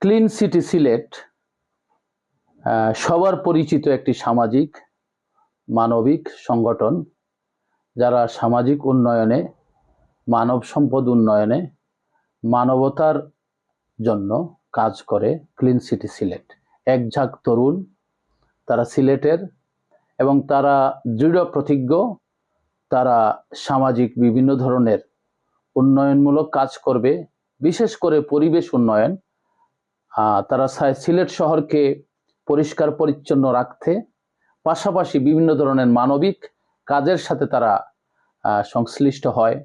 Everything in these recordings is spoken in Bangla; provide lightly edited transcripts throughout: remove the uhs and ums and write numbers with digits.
ক্লিন সিটি সিলেট সবার পরিচিত একটি সামাজিক মানবিক সংগঠন, যারা সামাজিক উন্নয়নে, মানব সম্পদ উন্নয়নে, মানবতার জন্য কাজ করে। ক্লিন সিটি সিলেট এক ঝাঁক তরুণ, তারা সিলেটের, এবং তারা দৃঢ় প্রতিজ্ঞ। তারা সামাজিক বিভিন্ন ধরনের উন্নয়নমূলক কাজ করবে, বিশেষ করে পরিবেশ উন্নয়ন। তারা সিলেট শহরকে পরিষ্কার পরিচ্ছন্ন রাখতে, পাশাপাশি বিভিন্ন ধরনের মানবিক কাজের সাথে তারা সংশ্লিষ্ট হয়।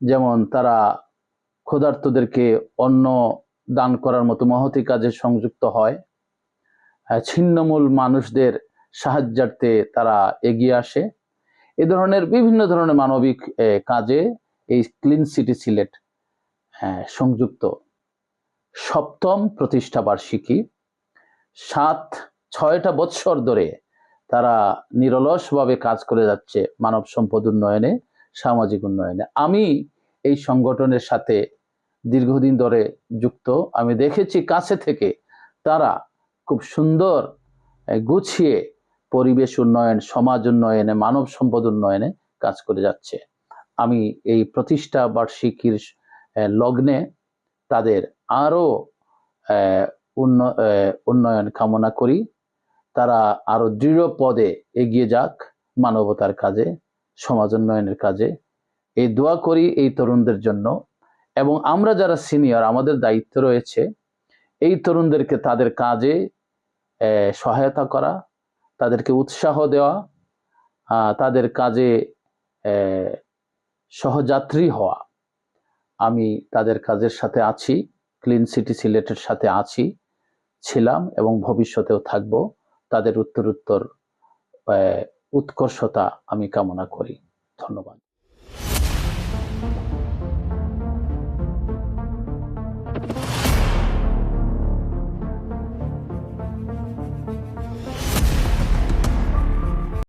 যেমন তারা ক্ষুধার্তদেরকে অন্ন দান করার মতো মহতি কাজে সংযুক্ত হয়। ছিন্নমূল মানুষদের সাহায্যার্থে তারা এগিয়ে আসে। এ ধরনের বিভিন্ন ধরনের মানবিক কাজে এই ক্লিন সিটি সিলেট সংযুক্ত। সপ্তম প্রতিষ্ঠা বার্ষিকী, 6টা বৎসর ধরে তারা নিরলসভাবে কাজ করে যাচ্ছে মানব সম্পদ উন্নয়নে, সামাজিক উন্নয়নে। আমি এই সংগঠনের সাথে দীর্ঘদিন ধরে যুক্ত। আমি দেখেছি কাছে থেকে তারা খুব সুন্দর গুছিয়ে পরিবেশ উন্নয়ন, সমাজ উন্নয়নে, মানব সম্পদ উন্নয়নে কাজ করে যাচ্ছে। আমি এই প্রতিষ্ঠা বার্ষিকীর লগ্নে তাদের আরো উন্নয়ন কামনা করি। তারা আরো দৃঢ় পদে এগিয়ে যাক মানবতার কাজে, সমাজ উন্নয়নের কাজে। এই দোয়া করি এই তরুণদের জন্য। এবং আমরা যারা সিনিয়র, আমাদের দায়িত্ব রয়েছে এই তরুণদেরকে তাদের কাজে সহায়তা করা, তাদেরকে উৎসাহ দেওয়া, তাদের কাজে সহযাত্রী হওয়া। আমি তাদের কাজের সাথে আছি, ক্লিন সিটি সিলেটের সাথে আছি, ছিলাম এবং ভবিষ্যতেও থাকব। তাদের উত্তরোত্তর উৎকর্ষতা আমি কামনা করি। ধন্যবাদ।